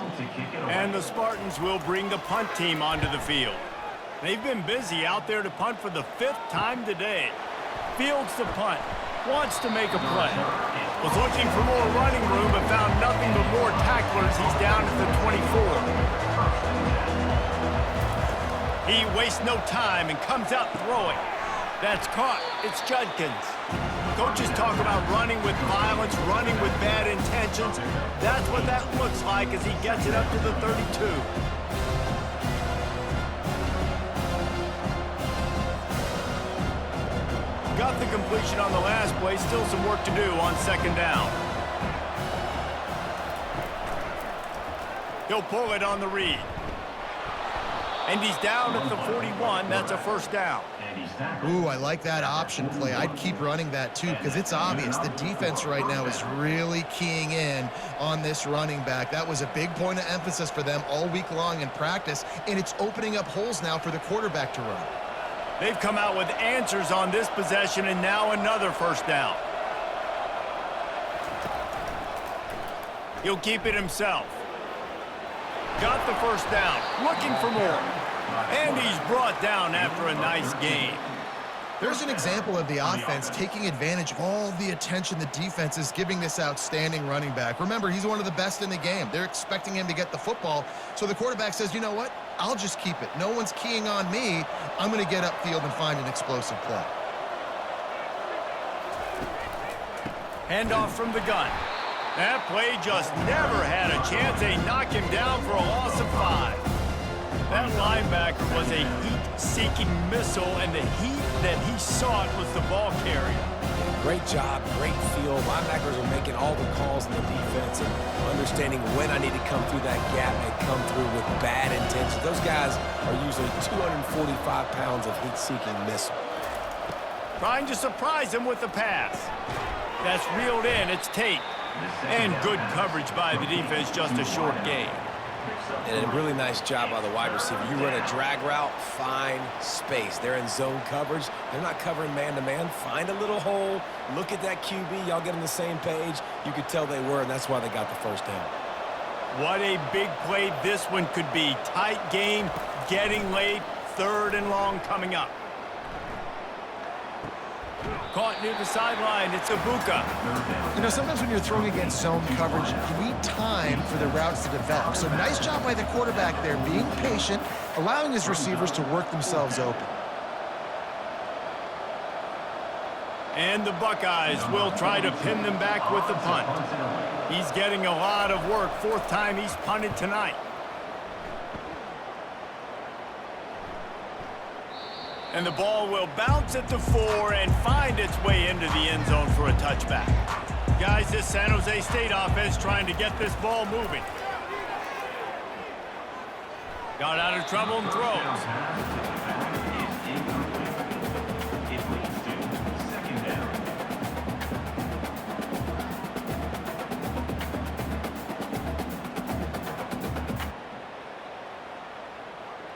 And the Spartans will bring the punt team onto the field. They've been busy out there to punt for the 5th time today. Fields the punt. Wants to make a play. Was looking for more running room, but found nothing but more tacklers. He's down at the 24. He wastes no time and comes out throwing. That's caught. It's Judkins. Coaches talk about running with violence, running with bad intentions. That's what that looks like as he gets it up to the 32. Got the completion on the last play. Still some work to do on second down. He'll pull it on the read. And he's down at the 41. That's a first down. Ooh, I like that option play. I'd keep running that too because it's obvious the defense right now is really keying in on this running back. That was a big point of emphasis for them all week long in practice, and it's opening up holes now for the quarterback to run. They've come out with answers on this possession, and now another first down. He'll keep it himself. Got the first down, looking for more. And he's brought down after a nice gain. There's an example of the offense taking advantage of all the attention the defense is giving this outstanding running back. Remember, he's one of the best in the game. They're expecting him to get the football, so the quarterback says, you know what? I'll just keep it. No one's keying on me. I'm going to get upfield and find an explosive play. Handoff from the gun. That play just never had a chance. They knock him down for a loss of 5. That linebacker was a heat-seeking missile, and the heat that he sought was the ball carrier. Great job, great feel. Linebackers are making all the calls in the defense and understanding when I need to come through that gap and come through with bad intentions. Those guys are usually 245 pounds of heat-seeking missile. Trying to surprise him with the pass. That's reeled in. It's Tate. And good coverage by the defense, just a short gain. And a really nice job by the wide receiver. You run a drag route, find space. They're in zone coverage. They're not covering man-to-man. Find a little hole. Look at that QB. Y'all get on the same page. You could tell they were, and that's why they got the first down. What a big play this one could be. Tight game, getting late, 3rd and long coming up. Caught near the sideline. It's Ibuka. You know, sometimes when you're throwing against zone coverage, you need time for the routes to develop. So nice job by the quarterback there, being patient, allowing his receivers to work themselves open. And the Buckeyes will try to pin them back with the punt. He's getting a lot of work. 4th time he's punted tonight. And the ball will bounce at the 4 and find its way into the end zone for a touchback. Guys, this San Jose State offense trying to get this ball moving. Got out of trouble and throws.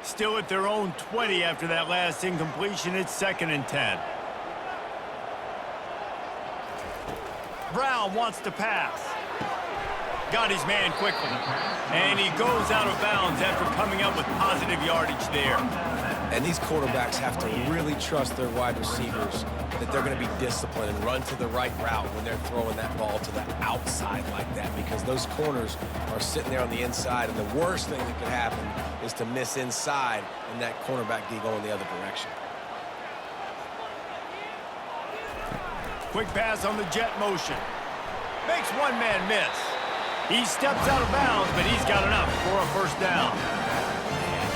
Still at their own 20 after that last incompletion. It's 2nd and 10. Brown wants to pass. Got his man quickly. And he goes out of bounds after coming up with positive yardage there. And these quarterbacks have to really trust their wide receivers that they're going to be disciplined and run to the right route when they're throwing that ball to the outside like that, because those corners are sitting there on the inside, and the worst thing that could happen is to miss inside and that cornerback be going the other direction. Quick pass on the jet motion. Makes one man miss. He steps out of bounds, but he's got enough for a first down.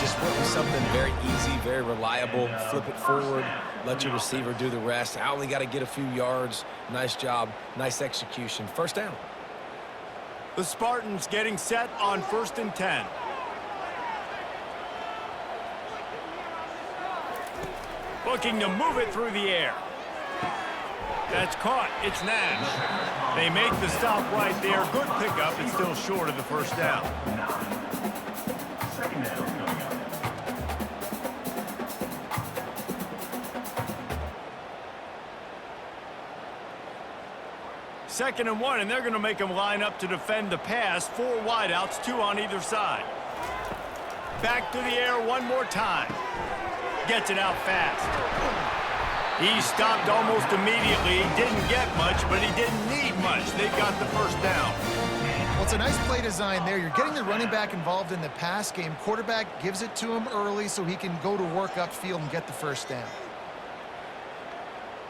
Just went with something very easy, very reliable. Flip it forward, let your receiver do the rest. I only got to get a few yards. Nice job, nice execution. First down. The Spartans getting set on 1st and 10. Looking to move it through the air. That's caught. It's Nash. They make the stop right there. Good pickup. It's still short of the first down. 2nd down coming up. Second and 1, and they're going to make them line up to defend the pass. 4 wideouts, 2 on either side. Back to the air one more time. Gets it out fast. He stopped almost immediately. He didn't get much, but he didn't need much. They got the first down. Well, it's a nice play design there. You're getting the running back involved in the pass game. Quarterback gives it to him early so he can go to work upfield and get the first down.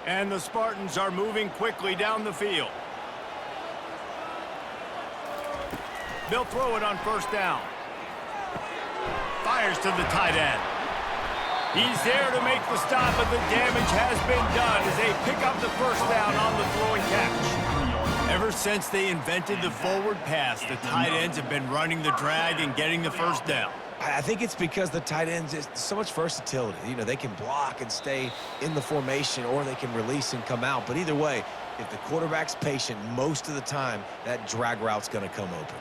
And the Spartans are moving quickly down the field. They'll throw it on first down. Fires to the tight end. He's there to make the stop, but the damage has been done as they pick up the first down on the throwing catch. Ever since they invented the forward pass, the tight ends have been running the drag and getting the first down. I think it's because the tight ends, is so much versatility. You know, they can block and stay in the formation, or they can release and come out. But either way, if the quarterback's patient most of the time, that drag route's going to come open.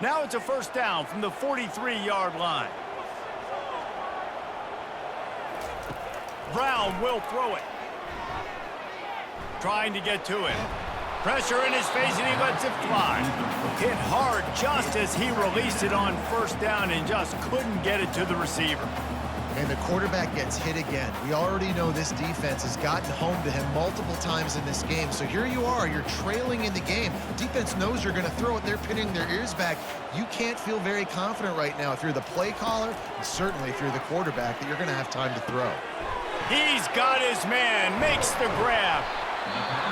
Now it's a first down from the 43-yard line. Brown will throw it. Trying to get to it. Pressure in his face, and he lets it fly. Hit hard just as he released it on first down and just couldn't get it to the receiver. And the quarterback gets hit again. We already know this defense has gotten home to him multiple times in this game. So here you are, you're trailing in the game. Defense knows you're going to throw it. They're pinning their ears back. You can't feel very confident right now if you're the play caller, and certainly if you're the quarterback, that you're going to have time to throw. He's got his man, makes the grab.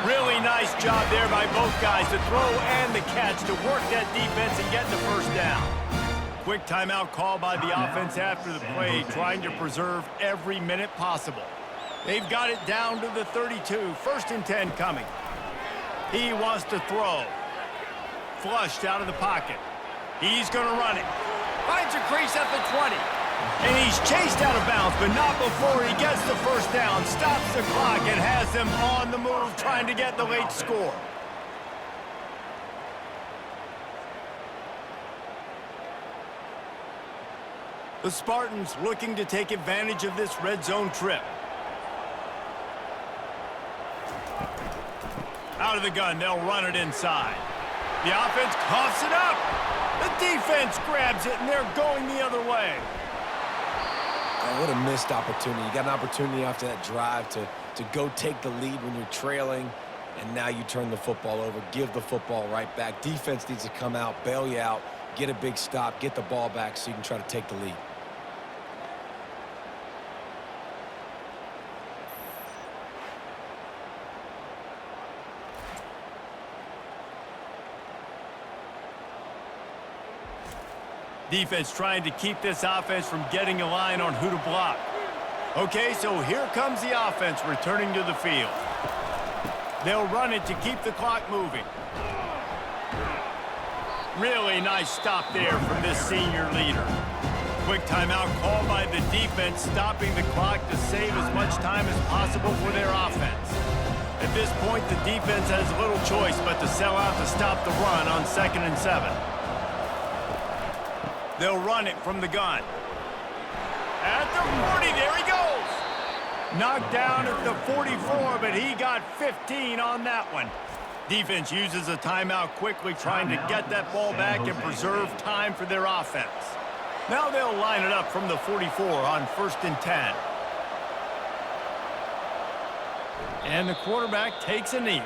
Really nice job there by both guys, the throw and the catch, to work that defense and get the first down. Quick timeout call by the offense after the play, trying to preserve every minute possible. They've got it down to the 32, 1st and 10 coming. He wants to throw. Flushed out of the pocket. He's going to run it. Finds a crease at the 20. And he's chased out of bounds, but not before he gets the first down, stops the clock, and has them on the move trying to get the late score. The Spartans looking to take advantage of this red zone trip. Out of the gun, they'll run it inside. The offense coughs it up. The defense grabs it, and they're going the other way. Oh, what a missed opportunity. You got an opportunity after that drive to go take the lead when you're trailing, and now you turn the football over, give the football right back. Defense needs to come out, bail you out, get a big stop, get the ball back so you can try to take the lead. Defense trying to keep this offense from getting a line on who to block. Okay, so here comes the offense returning to the field. They'll run it to keep the clock moving. Really nice stop there from this senior leader. Quick timeout called by the defense, stopping the clock to save as much time as possible for their offense. At this point, the defense has little choice but to sell out to stop the run on 2nd and 7. They'll run it from the gun. At the 40, there he goes. Knocked down at the 44, but he got 15 on that one. Defense uses a timeout quickly, trying to get that ball back and preserve time for their offense. Now they'll line it up from the 44 on 1st and 10. And the quarterback takes a knee.